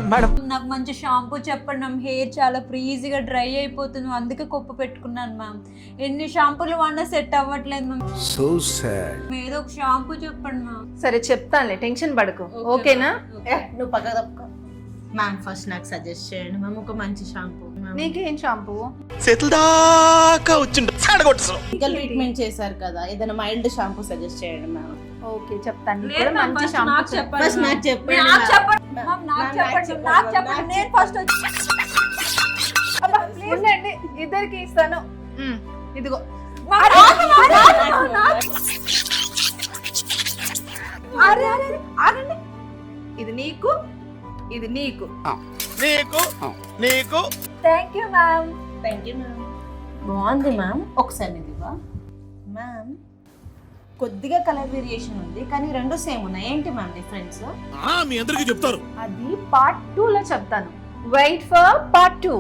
Madam నాకు మంచి shampoo చెప్పండి మ్యామ్. హెయిర్ చాలా ఫ్రీజీగా డ్రై అయిపోతుంది, అందుకే కొప్పు పెట్టుకున్నాను మ్యామ్. ఎన్ని షాంపూలు వాడినా సెట్ అవ్వట్లేదు మ్యామ్. So sad. ఏదో ఒక షాంపూ చెప్పండి మ్యామ్. సరే చెప్తానులే, టెన్షన్ పడకు. ఓకేనా? నువ్వు పక్క తప్పుకో మ్యామ్. ఫస్ట్ నాకు సజెస్ట్ చేయండి మ్యామ్ ఒక మంచి షాంపూ. నీకేం షాంపూ? చేతుల దాకా వచ్చిండు ఫిజికల్ ట్రీట్మెంట్ చేశారు కదా, ఏదైనా మైల్డ్ షాంపూ సజెస్ట్ చేయండి మ్యామ్. ఓకే చెప్తాను. నీకు లేదు కూడా మ్యామ్, మంచి ఫస్ట్ షాంపూ నాకు చెప్పండి ఫస్ట్ మ్యామ్. నాకు చెప్పండి నాకు మ్యామ్. చెప్పండి మ్యామ్, నాకు చెప్పండి. నేను ఫస్ట్ అబ్బా, ఉండండి, ఇద్దరికి ఇస్తాను. ఇదిగో. ఆగండి. ఇది నీకు, ఇది నీకు. నీకు నీకు thank you ma'am. Thank you ma'am. బాగుంది మ్యామ్. ఒకసారి ఇది ఇవ్వ మ్యామ్. కొద్దిగా కలర్ వేరియేషన్ ఉంది కానీ రెండు సేమ్ ఉన్నాయి. ఏంటి మ్యామ్ డిఫరెన్స్? మీ అందరికీ చెప్తారు. అది పార్ట్ 2 లో చెప్తాను. Wait for part 2.